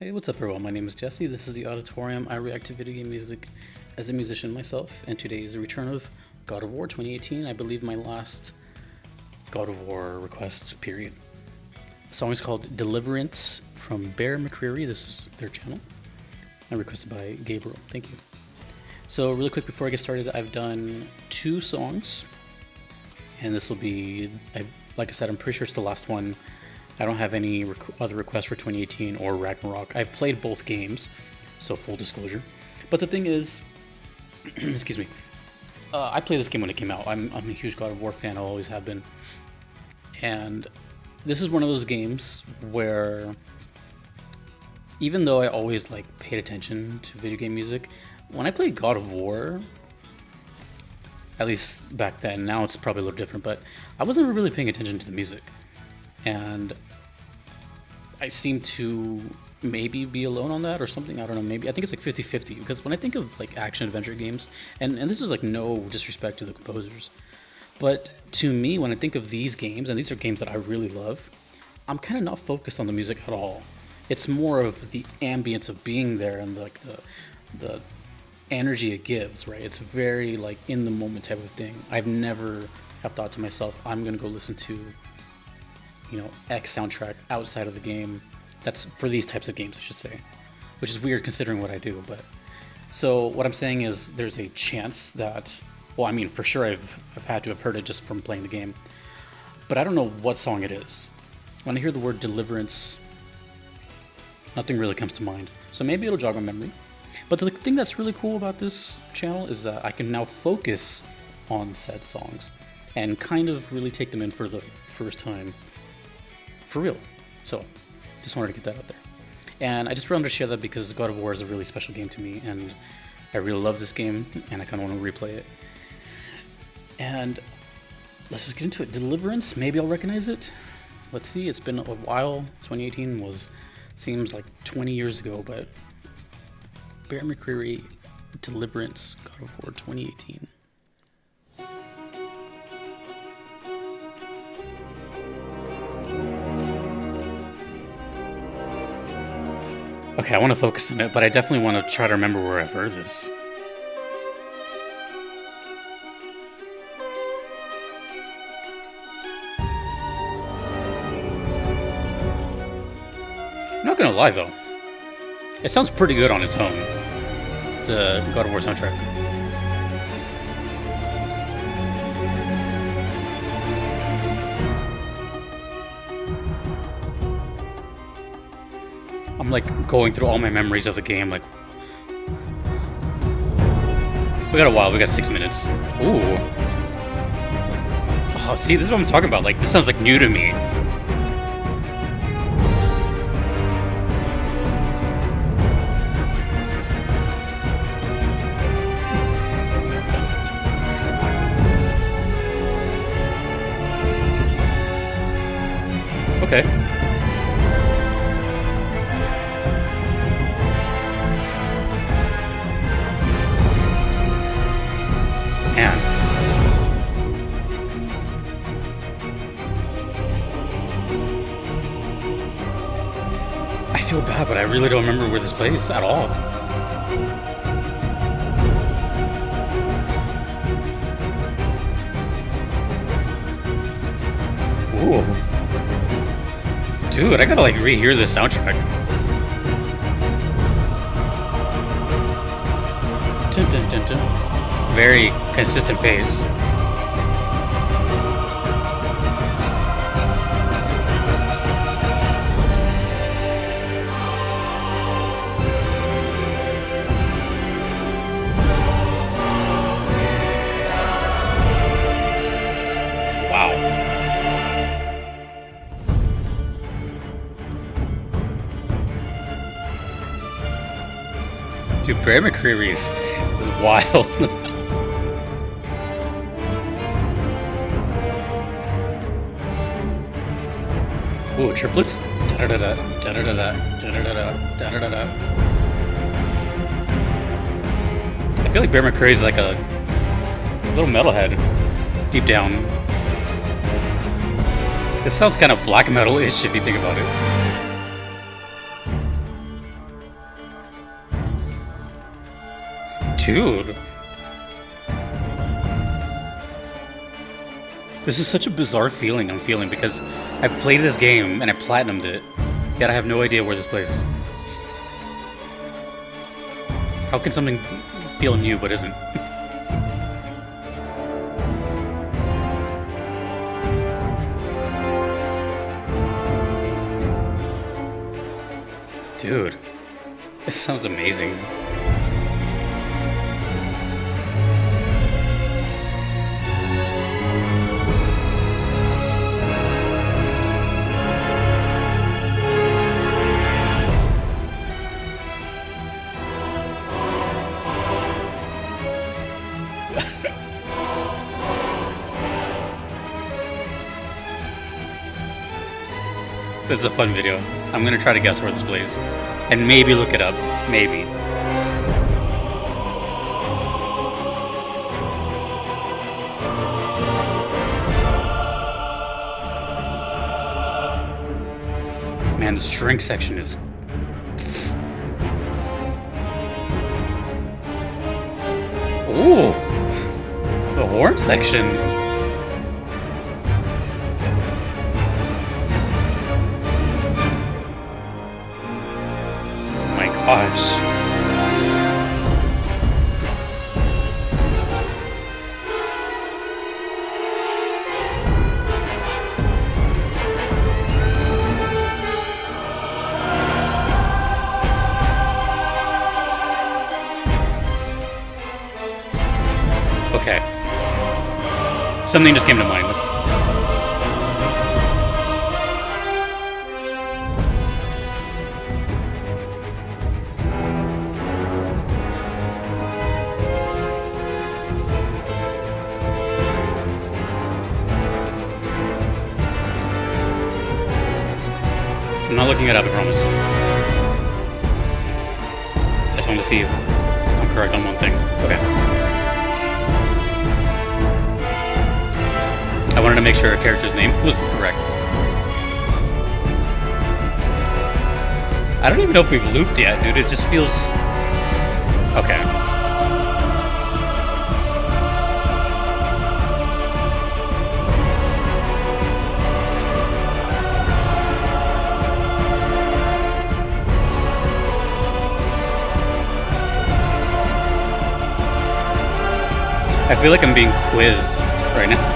Hey, what's up, everyone? My name is Jesse. This is the Auditorium. I react to video game music as a musician myself, and today is the return of God of War 2018. I believe my last God of War request, period. The song is called Deliverance from Bear McCreary. This is their channel. And requested by Gabriel. Thank you. So, really quick before I get started, I've done 2 songs, and this will be, like I said, I'm pretty sure it's the last one. I don't have any other requests for 2018 or Ragnarok. I've played both games, so full disclosure. But the thing is, excuse me, I played this game when it came out. I'm a huge God of War fan. I always have been. And this is one of those games where, even though I always paid attention to video game music, when I played God of War, at least back then, now it's probably a little different, but I wasn't really paying attention to the music. And I seem to maybe be alone on that or something. I don't know. Maybe I think it's 50-50, because when I think of action adventure games, and this is no disrespect to the composers, but to me, when I think of these games, and these are games that I really love, I'm kind of not focused on the music at all. It's more of the ambience of being there and the energy it gives, right? It's very in the moment type of thing. I've never have thought to myself, I'm gonna go listen to X soundtrack outside of the game. That's for these types of games, I should say, which is weird considering what I do. But so what I'm saying is there's a chance that, well, I mean, for sure I've had to have heard it just from playing the game, but I don't know what song it is. When I hear the word Deliverance, nothing really comes to mind. So maybe it'll jog my memory. But the thing that's really cool about this channel is that I can now focus on said songs and kind of really take them in for the first time. For real. So, just wanted to get that out there. And I just wanted to share that because God of War is a really special game to me, and I really love this game, and I kind of want to replay it. And let's just get into it. Deliverance, maybe I'll recognize it. Let's see, it's been a while. 2018 seems like 20 years ago, but Bear McCreary, Deliverance, God of War 2018. Okay, I want to focus on it, but I definitely want to try to remember where I've heard this. I'm not gonna lie though, it sounds pretty good on its own, the God of War soundtrack. I'm going through all my memories of the game. We got a while. We got 6 minutes. Ooh. Oh, see, this is what I'm talking about. This sounds new to me. Okay. I feel bad, but I really don't remember where this plays at all. Ooh. Dude, I gotta rehear this soundtrack. Dun, dun, dun, dun. Very consistent pace. Dude, Bear McCreary's is wild. Ooh, triplets? Da-da-da-da, da-da-da-da, da-da-da-da, da-da-da-da. I feel like Bear McCreary's like a little metalhead deep down. This sounds kind of black metal-ish if you think about it. Dude. This is such a bizarre feeling I'm feeling because I've played this game and I platinumed it, yet I have no idea where this plays. How can something feel new but isn't? Dude, this sounds amazing. This is a fun video. I'm gonna try to guess where this plays. And maybe look it up. Maybe. Man, this drink section is... Ooh! The horn section. Gosh. Okay. Something just came to mind. I'm not looking it up, I promise. I just want to see if I'm correct on one thing. Okay. I wanted to make sure a character's name was correct. I don't even know if we've looped yet, dude. It just feels... Okay. I feel like I'm being quizzed right now.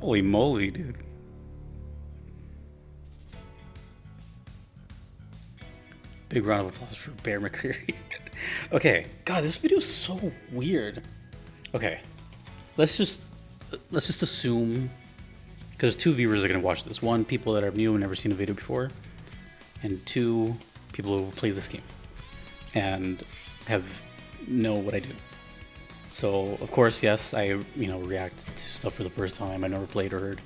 Holy moly, dude. Big round of applause for Bear McCreary. Okay, God, this video is so weird. Okay, let's just assume, because 2 viewers are gonna watch this. 1, people that are new and never seen a video before, and 2, people who have played this game and know what I do. So, of course, yes, I react to stuff for the first time. I never played or heard.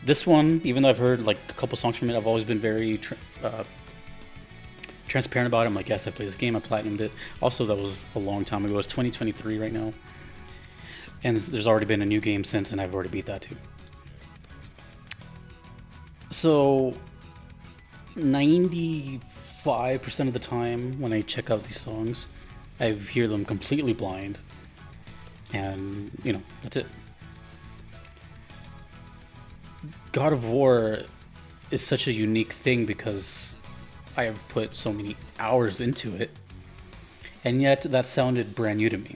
This one, even though I've heard like a couple songs from it, I've always been very transparent about it. I'm like, yes, I played this game, I platinumed it. Also, that was a long time ago. It's 2023 right now. And there's already been a new game since, and I've already beat that too. So, 95% of the time when I check out these songs, I hear them completely blind, and that's it. God of War is such a unique thing because I have put so many hours into it, and yet that sounded brand new to me.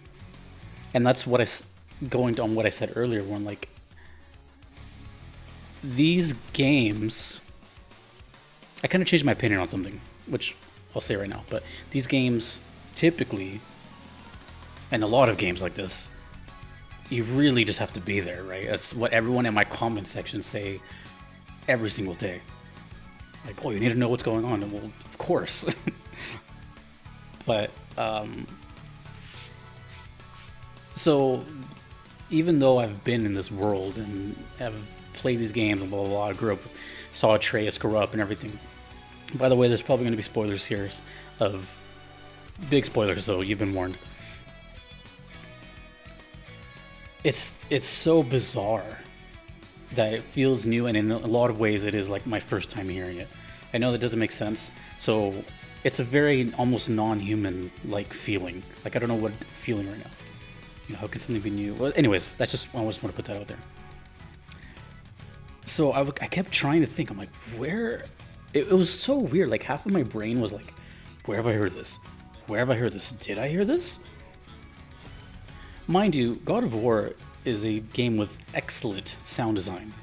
And that's what going on what I said earlier, when like these games, I kind of changed my opinion on something, which I'll say right now, but these games typically, and a lot of games like this, you really just have to be there, right? That's what everyone in my comment section say every single day. Like, oh, you need to know what's going on. And well, of course. But so even though I've been in this world and have played these games and blah blah blah, I grew up, saw Atreus grow up and everything. By the way, there's probably going to be spoilers here, of big spoilers, so you've been warned. It's so bizarre that it feels new, and in a lot of ways it is like my first time hearing it. I know that doesn't make sense, so it's a very almost non-human like feeling. Like, I don't know what I'm feeling right now. You know, how can something be new? Well, anyways, that's just, I just want to put that out there. So I kept trying to think, I'm like, where? It was so weird. Like, half of my brain was like, where have I heard this? Where have I heard this? Did I hear this? Mind you, God of War is a game with excellent sound design.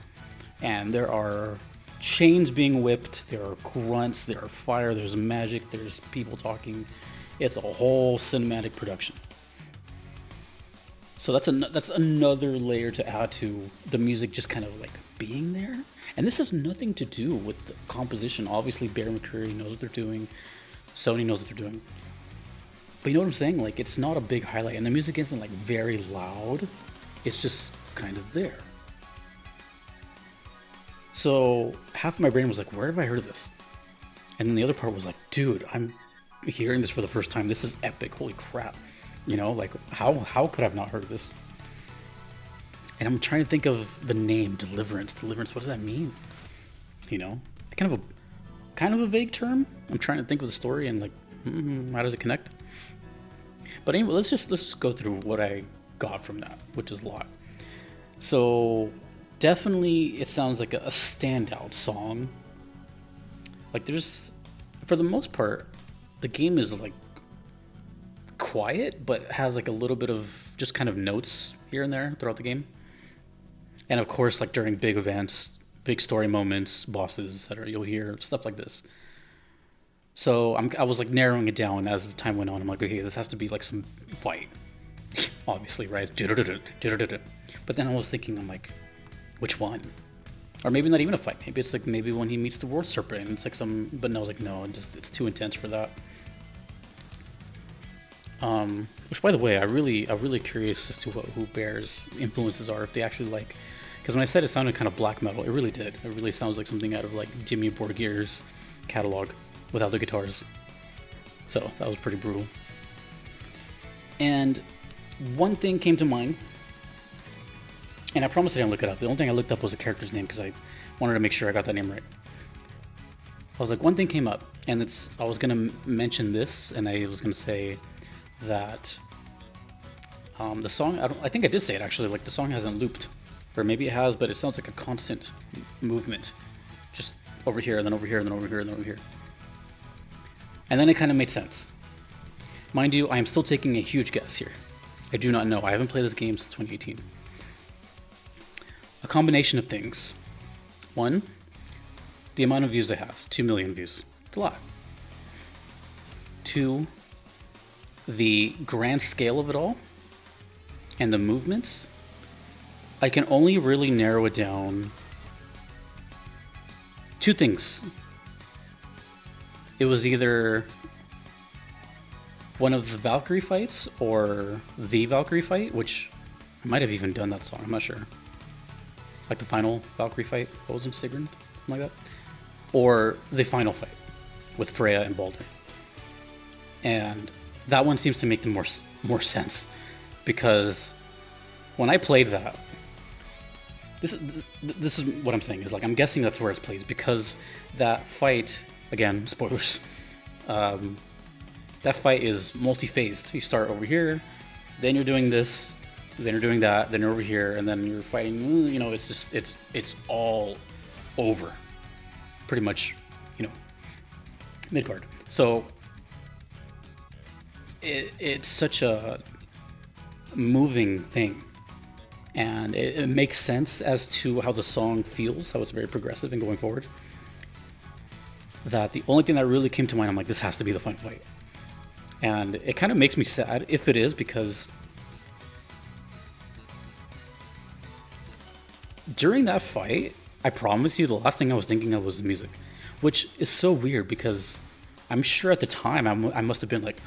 And there are chains being whipped, there are grunts, there are fire, there's magic, there's people talking. It's a whole cinematic production. So that's another layer to add to the music just kind of like being there. And this has nothing to do with the composition. Obviously, Bear McCreary knows what they're doing. Sony knows what they're doing. But you know what I'm saying? Like, it's not a big highlight. And the music isn't like very loud. It's just kind of there. So half of my brain was like, where have I heard of this? And then the other part was like, dude, I'm hearing this for the first time. This is epic. Holy crap. You know, like, how could I have not heard of this? And I'm trying to think of the name, Deliverance. Deliverance, what does that mean? You know, kind of a vague term. I'm trying to think of the story and like, how does it connect? But anyway, let's just go through what I got from that, which is a lot. So definitely it sounds like a standout song. Like, there's, for the most part, the game is like quiet, but has like a little bit of just kind of notes here and there throughout the game. And of course, like during big events, big story moments, bosses, etc., you'll hear stuff like this. So I was like narrowing it down as the time went on. I'm like, okay, this has to be like some fight, obviously, right? But then I was thinking, I'm like, which one? Or maybe not even a fight. Maybe it's like when he meets the World Serpent, and it's like some. But no, I was like, no, it's too intense for that. Which, by the way, I'm really curious as to who Bear's influences are, if they actually like. Because when I said it sounded kind of black metal, it really did. It really sounds like something out of like Jimmy Borgir's catalog without the guitars. So that was pretty brutal. And one thing came to mind, and I promise I didn't look it up. The only thing I looked up was the character's name because I wanted to make sure I got that name right. I was like, one thing came up, and I was gonna mention this, and I was gonna say that the song, I think I did say it actually, like the song hasn't looped, or maybe it has, but it sounds like a constant movement, just over here and then over here and then over here and then over here. And then it kind of made sense. Mind you, I am still taking a huge guess here. I do not know. I haven't played this game since 2018. A combination of things. One, the amount of views it has, 2 million views. It's a lot. Two, the grand scale of it all and the movements. I can only really narrow it down. Two things. It was either one of the Valkyrie fights or the Valkyrie fight, which I might have even done that song, I'm not sure. Like the final Valkyrie fight, what was it, Sigrun? Something like that. Or the final fight with Freya and Baldur. And that one seems to make the more sense, because when I played that, this is what I'm saying, is like, I'm guessing that's where it plays, because that fight, again, spoilers, that fight is multi-phased. You start over here, then you're doing this, then you're doing that, then you're over here, and then you're fighting, you know, it's just, it's all over, pretty much, you know, mid-card. So it's such a moving thing, and it makes sense as to how the song feels, how it's very progressive and going forward, that the only thing that really came to mind, I'm like, this has to be the final fight. And it kind of makes me sad if it is, because during that fight, I promise you, the last thing I was thinking of was the music, which is so weird because I'm sure at the time I must have been like,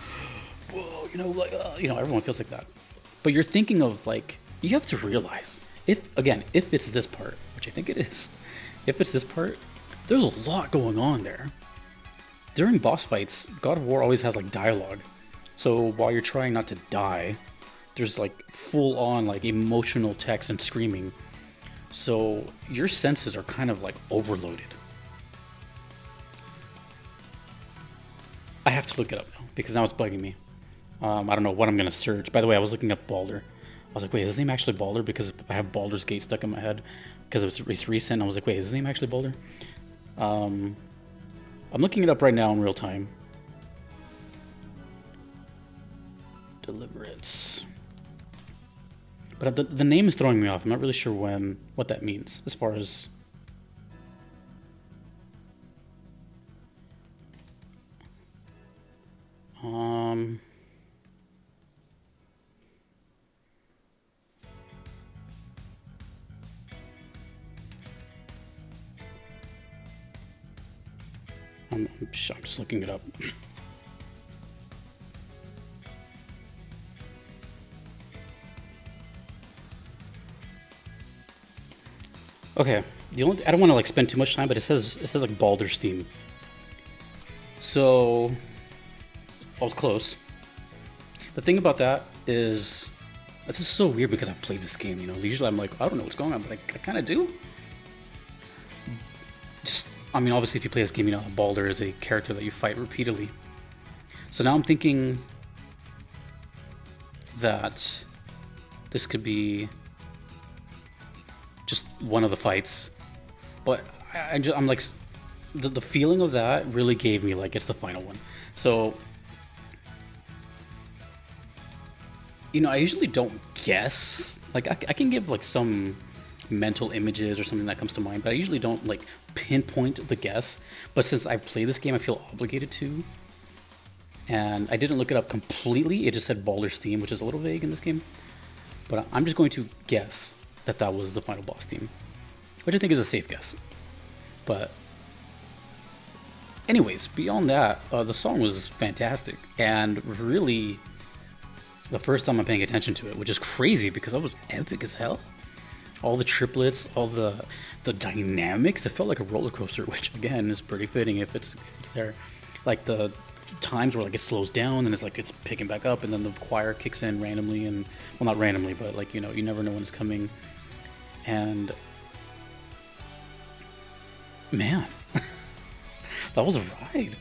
whoa, everyone feels like that. But you're thinking of like, you have to realize if it's this part, which I think it is, if it's this part, there's a lot going on there. During boss fights, God of War always has like dialogue. So while you're trying not to die, there's like full on like emotional text and screaming. So your senses are kind of like overloaded. I have to look it up now because now it's bugging me. I don't know what I'm gonna search. By the way, I was looking up Baldur. I was like, wait, is his name actually Baldur? Because I have Baldur's Gate stuck in my head because it's recent. I was like, wait, is his name actually Baldur? I'm looking it up right now in real time. Deliverance. But the name is throwing me off. I'm not really sure what that means as far as... I'm just looking it up. Okay, I don't want to like spend too much time, but it says like Baldur's theme. So I was close. The thing about that is, this is so weird because I've played this game. Usually I'm like, I don't know what's going on, but I kind of do. Obviously, if you play this game, Baldur is a character that you fight repeatedly. So now I'm thinking that this could be just one of the fights, but I'm like, the feeling of that really gave me like it's the final one. So, I usually don't guess. Like I can give like some mental images or something that comes to mind, but I usually don't like pinpoint the guess. But since I play this game, I feel obligated to. And I didn't look it up completely. It just said Baldur's theme, which is a little vague in this game. But I'm just going to guess that was the final boss theme, which I think is a safe guess. But anyways, beyond that, the song was fantastic. And really, the first time I'm paying attention to it, which is crazy because it was epic as hell. All the triplets, all the dynamics, it felt like a roller coaster, which again is pretty fitting if it's there. Like the times where like it slows down and it's picking back up, and then the choir kicks in randomly, and well, not randomly, but like you never know when it's coming. And man, that was a ride.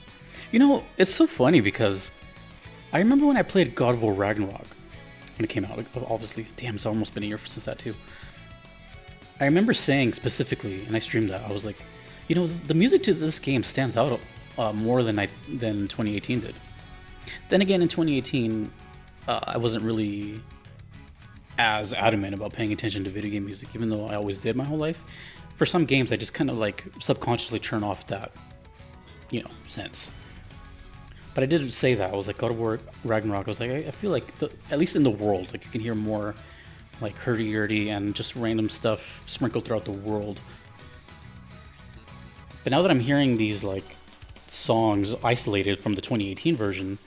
It's so funny because I remember when I played God of War Ragnarok when it came out. Obviously, damn, it's almost been a year since that too. I remember saying specifically, and I streamed that, I was like, the music to this game stands out more than 2018 did. Then again, in 2018, I wasn't really as adamant about paying attention to video game music, even though I always did my whole life. For some games, I just kind of like subconsciously turn off that, sense. But I did say that. I was like, God of War Ragnarok, I was like, I feel like, at least in the world, like you can hear more like hurdy-gurdy and just random stuff sprinkled throughout the world. But now that I'm hearing these like songs isolated from the 2018 version,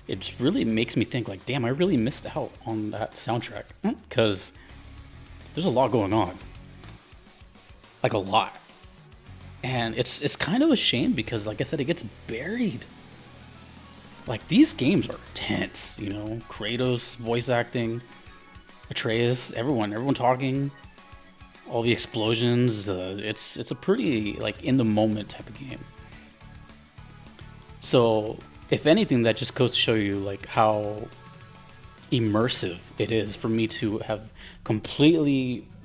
it really makes me think like, damn, I really missed out on that soundtrack, because there's a lot going on, like a lot. And it's kind of a shame because, like I said, it gets buried. Like, these games are tense, Kratos voice acting, Atreus, everyone talking, all the explosions. It's a pretty like in the moment type of game. So if anything, that just goes to show you like how immersive it is for me to have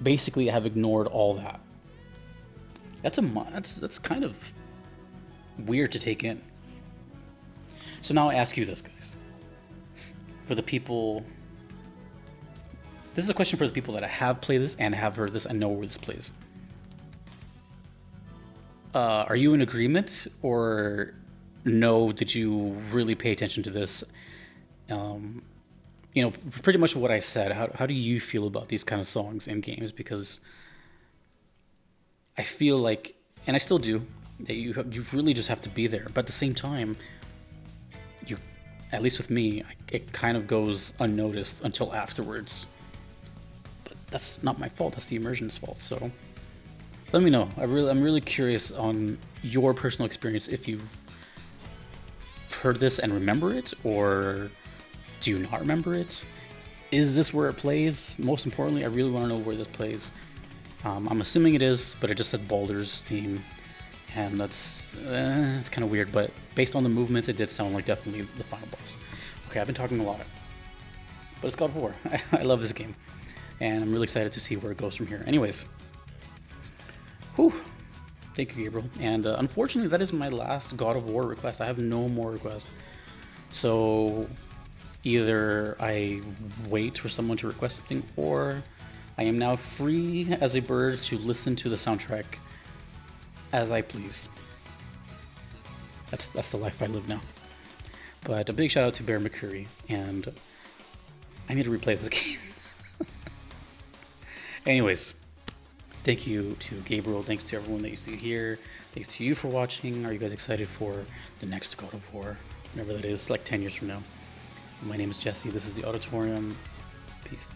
basically have ignored all that. That's kind of weird to take in. So now I ask you this, guys. For the people, this is a question for the people that have played this and have heard this and know where this plays. Are you in agreement, or no, did you really pay attention to this? Pretty much what I said. How do you feel about these kind of songs in games? Because I feel like, and I still do, that you really just have to be there. But at the same time, you, at least with me, it kind of goes unnoticed until afterwards. But that's not my fault. That's the immersion's fault. So let me know. I'm really curious on your personal experience, if you've heard this and remember it, or do you not remember it? Is this where it plays? Most importantly, I really want to know where this plays. I'm assuming it is, but it just said Baldur's theme, and that's it's kind of weird. But based on the movements, it did sound like definitely the final boss. Okay, I've been talking a lot, but it's God of War. I love this game, and I'm really excited to see where it goes from here. Anyways, whew. Thank you, Gabriel. And unfortunately, that is my last God of War request. I have no more requests. So either I wait for someone to request something, or I am now free as a bird to listen to the soundtrack as I please. That's the life I live now. But a big shout out to Bear McCreary, and I need to replay this game. Anyways, thank you to Gabriel. Thanks to everyone that you see here. Thanks to you for watching. Are you guys excited for the next God of War? Whenever that is, like 10 years from now. My name is Jesse. This is the Auditorium. Peace.